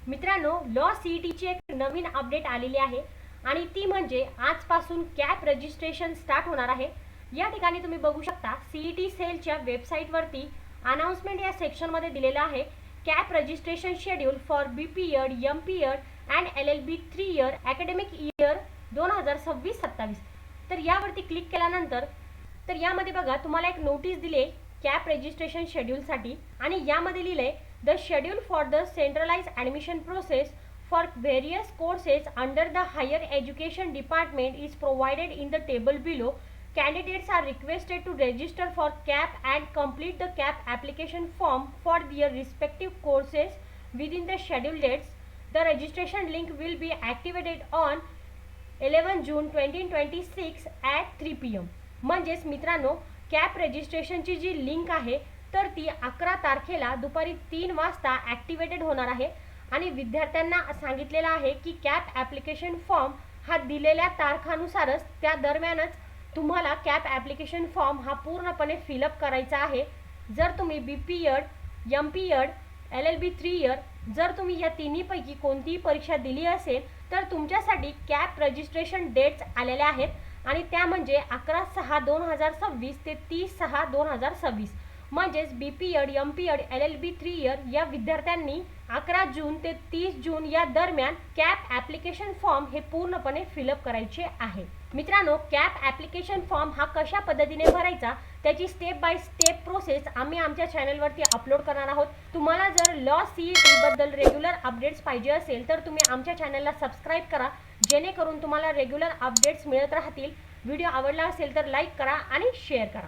मित्रांनो, लॉ सीईटीची एक नवीन अपडेट आलेली आहे आणि ती म्हणजे आजपासून कॅप रजिस्ट्रेशन स्टार्ट होणार आहे। या ठिकाणी तुम्ही बघू शकता सीईटी सेलच्या वेबसाईटवरती अनाउन्समेंट या सेक्शनमध्ये दिलेलं आहे cap registration schedule for BPEd, MPEd and LLB 3 year academic year 2026-27। तर यावरती क्लिक केल्यानंतर तर यामध्ये बघा तुम्हाला एक नोटीस दिले कॅप रजिस्ट्रेशन शेड्यूलसाठी आणि यामध्ये लिहिले the schedule for the centralise admission process for various courses under the higher education department is provided in the table below. Candidates are requested to register for CAP and complete the CAP application form for their respective courses within the scheduled dates. The registration link will be activated on 11 June 2026 at 3 PM. म्हणजेच मित्रांनो, cap रजिस्ट्रेशनची जी link आहे तर ती 11 तारखेला दुपारी 3 वाजता activated होणार आहे आणि विद्यार्थ्यांना सांगितलेलं आहे की कॅप ॲप्लिकेशन फॉर्म हा दिलेल्या तारखानुसारच त्या दरम्यानच तुम्हाला कॅप ॲप्लिकेशन फॉर्म हा पूर्णपणे फिलअप करायचा आहे। जर तुम्ही बीपीएड, एमपीएड, एलएलबी 3 इयर जर तुम्ही या तिन्हीपैकी कोणतीही परीक्षा दिली असेल तर तुमच्यासाठी कॅप रजिस्ट्रेशन डेट्स आलेल्या आहेत आणि त्या म्हणजे 11/6/2026 ते 30/6/2026। म्हणजेच बीपीएड, एमपीएड, एलएलबी 3 इयर या विद्यार्थ्यांनी 11 जून ते 30 जून या दरम्यान कॅप ॲप्लिकेशन फॉर्म हे पूर्णपणे फिलअप करायचे आहे। मित्रांनो, कॅप ॲप्लिकेशन फॉर्म हा कशा पद्धतीने भरायचा त्याची स्टेप बाय स्टेप प्रोसेस आम्ही आमच्या चॅनलवरती अपलोड करणार आहोत। तुम्हाला जर लॉ सीईटी बद्दल रेग्युलर अपडेट्स पाहिजे असेल तर तुम्ही आमच्या चॅनलला सबस्क्राइब करा, जेणेकरून तुम्हाला रेग्युलर अपडेट्स मिळत राहतील। व्हिडिओ आवडला असेल तर लाईक करा आणि शेअर करा।